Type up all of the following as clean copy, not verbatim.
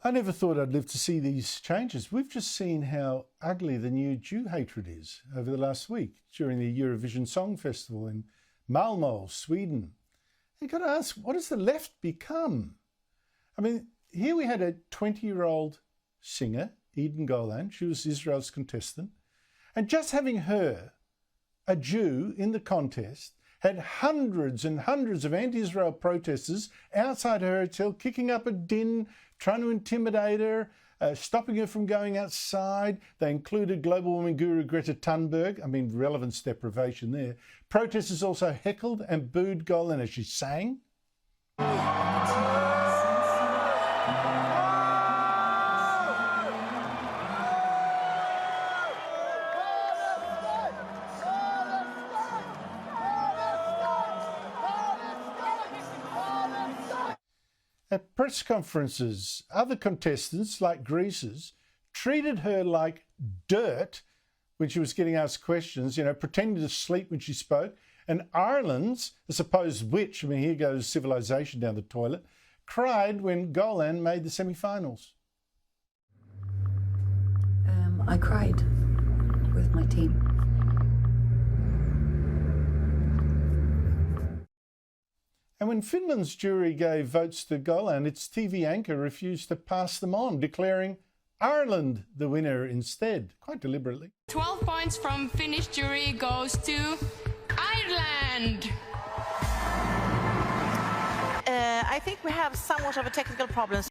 I never thought I'd live to see these changes. We've just seen how ugly the new Jew hatred is over the last week during the Eurovision Song Festival in Malmo, Sweden. You've got to ask, what has the left become? I mean, here we had a 20-year-old singer, Golan. She was Israel's contestant. And just having her, a Jew, in the contest, had hundreds and hundreds of anti-Israel protesters outside her hotel, kicking up a din, trying to intimidate her, stopping her from going outside. They included global woman guru Greta Thunberg. I mean, relevance deprivation there. Protesters also heckled and booed Golan as she sang. At press conferences, other contestants, like Greece's, treated her like dirt when she was getting asked questions, pretending to sleep when she spoke. And Ireland's, the supposed witch, I mean, here goes civilization down the toilet, cried when Golan made the semi-finals. I cried with my team. And when Finland's jury gave votes to Golan, its TV anchor refused to pass them on, declaring Ireland the winner instead, quite deliberately. 12 points from Finnish jury goes to Ireland. I think we have somewhat of a technical problem.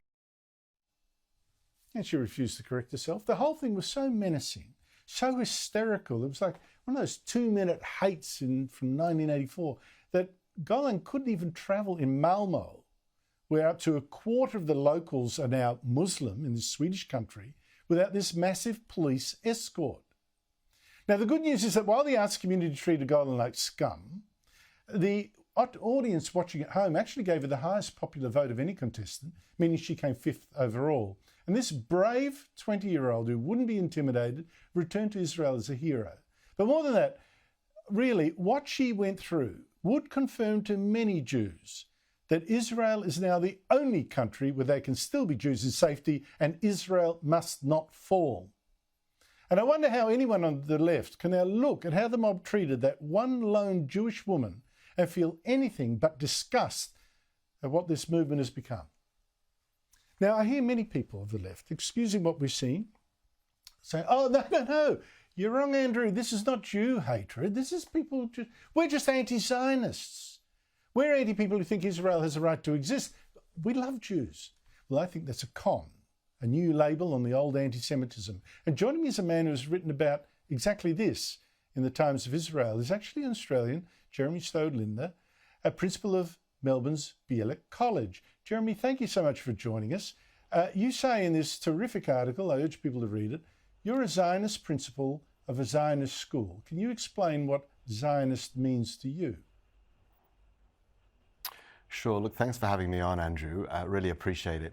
And she refused to correct herself. The whole thing was so menacing, so hysterical. It was like one of those 2-minute hates from 1984 that Golan couldn't even travel in Malmo, where up to a quarter of the locals are now Muslim in this Swedish country, without this massive police escort. Now, the good news is that while the arts community treated Golan like scum, the audience watching at home actually gave her the highest popular vote of any contestant, meaning she came 5th overall. And this brave 20-year-old who wouldn't be intimidated returned to Israel as a hero. But more than that, really, what she went through would confirm to many Jews that Israel is now the only country where they can still be Jews in safety, and Israel must not fall. And I wonder how anyone on the left can now look at how the mob treated that one lone Jewish woman and feel anything but disgust at what this movement has become. Now, I hear many people of the left, excusing what we've seen, saying, oh, no, you're wrong, Andrew. This is not Jew hatred. This is people, we're just anti-Zionists. We're anti-people who think Israel has a right to exist. We love Jews. Well, I think that's a con, a new label on the old anti-Semitism. And joining me is a man who has written about exactly this in the Times of Israel is actually an Australian, Jeremy Stowe-Linder, a principal of Melbourne's Bielek College. Jeremy, thank you so much for joining us. You say in this terrific article, I urge people to read it, you're a Zionist principal of a Zionist school. Can you explain what Zionist means to you? Sure. Look, thanks for having me on, Andrew. Really appreciate it.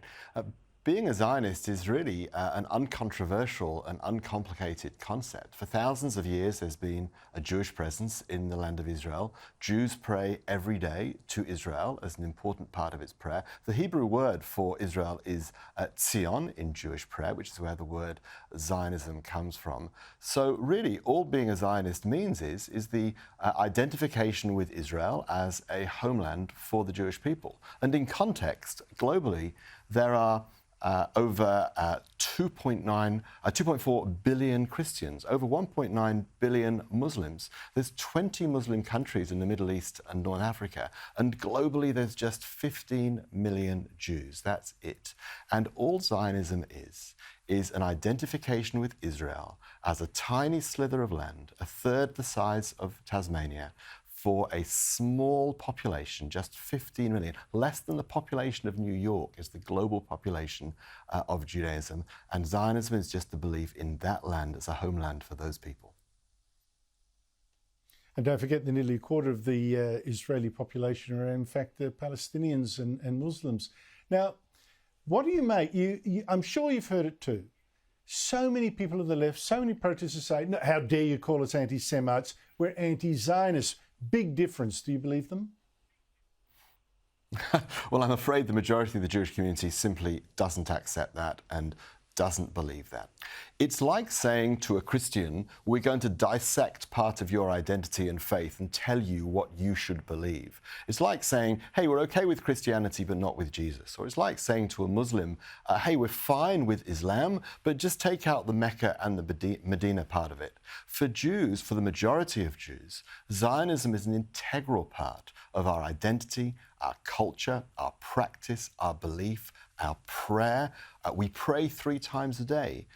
Being a Zionist is really an uncontroversial and uncomplicated concept. For thousands of years, there's been a Jewish presence in the land of Israel. Jews pray every day to Israel as an important part of its prayer. The Hebrew word for Israel is Tzion in Jewish prayer, which is where the word Zionism comes from. So really, all being a Zionist means is the identification with Israel as a homeland for the Jewish people. And in context, globally, there are over 2.4 billion Christians, over 1.9 billion Muslims. There's 20 Muslim countries in the Middle East and North Africa, and globally there's just 15 million Jews. That's it. And all Zionism is an identification with Israel as a tiny slither of land, a third the size of Tasmania, for a small population, just 15 million, less than the population of New York is the global population of Judaism. And Zionism is just the belief in that land as a homeland for those people. And don't forget that nearly a quarter of the Israeli population are in fact Palestinians and Muslims. Now, what do you make? I'm sure you've heard it too. So many people on the left, so many protesters say, no, how dare you call us anti-Semites? We're anti-Zionists. Big difference. Do you believe them? Well, I'm afraid the majority of the Jewish community simply doesn't accept that and doesn't believe that. It's like saying to a Christian, we're going to dissect part of your identity and faith and tell you what you should believe. It's like saying, hey, we're okay with Christianity, but not with Jesus. Or it's like saying to a Muslim, hey, we're fine with Islam, but just take out the Mecca and the Medina part of it. For Jews, for the majority of Jews, Zionism is an integral part of our identity, our culture, our practice, our belief, our prayer. We pray 3 times a day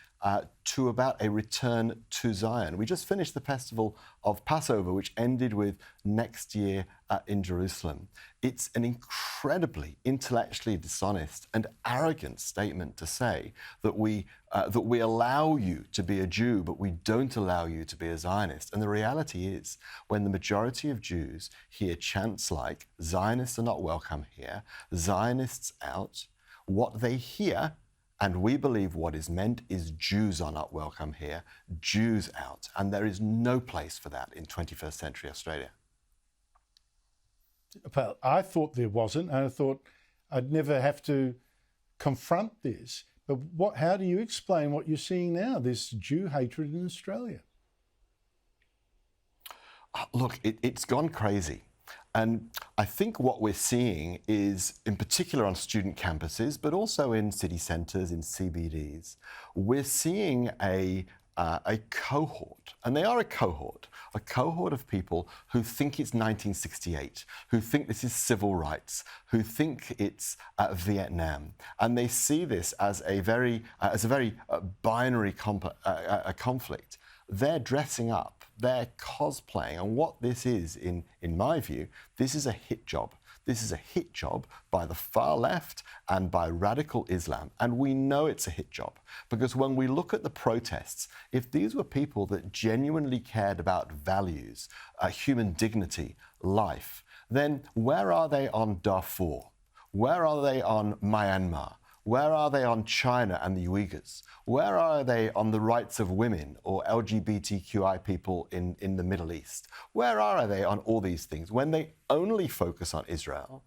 to about a return to Zion. We just finished the festival of Passover, which ended with next year in Jerusalem. It's an incredibly intellectually dishonest and arrogant statement to say that we allow you to be a Jew, but we don't allow you to be a Zionist. And the reality is, when the majority of Jews hear chants like, Zionists are not welcome here, Zionists out, what they hear, and we believe what is meant, is Jews are not welcome here, Jews out. And there is no place for that in 21st century Australia. Well, I thought there wasn't, and I thought I'd never have to confront this. But how do you explain what you're seeing now, this Jew hatred in Australia? Look, it's gone crazy. And I think what we're seeing is, in particular on student campuses, but also in city centres, in CBDs, we're seeing a cohort, and they are a cohort of people who think it's 1968, who think this is civil rights, who think it's Vietnam, and they see this as a very binary conflict. They're dressing up, they're cosplaying, and what this is, in my view, this is a hit job. This is a hit job by the far left and by radical Islam. And we know it's a hit job because when we look at the protests, if these were people that genuinely cared about values, human dignity, life, then where are they on Darfur? Where are they on Myanmar? Where are they on China and the Uyghurs? Where are they on the rights of women or LGBTQI people in the Middle East? Where are they on all these things when they only focus on Israel?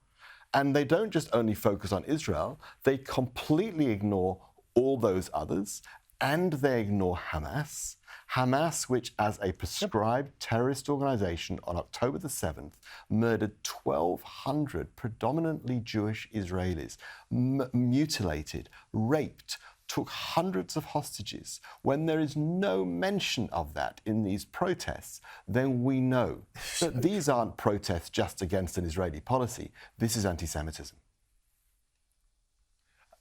And they don't just only focus on Israel, they completely ignore all those others, and they ignore Hamas. Hamas, which as a prescribed terrorist organization on October the 7th, murdered 1,200 predominantly Jewish Israelis, mutilated, raped, took hundreds of hostages. When there is no mention of that in these protests, then we know that these aren't protests just against an Israeli policy. This is anti-Semitism.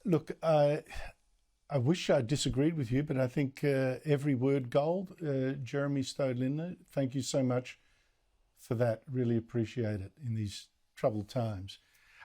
Look, I wish I disagreed with you, but I think every word gold. Jeremy Stowe-Lindner, thank you so much for that. Really appreciate it in these troubled times.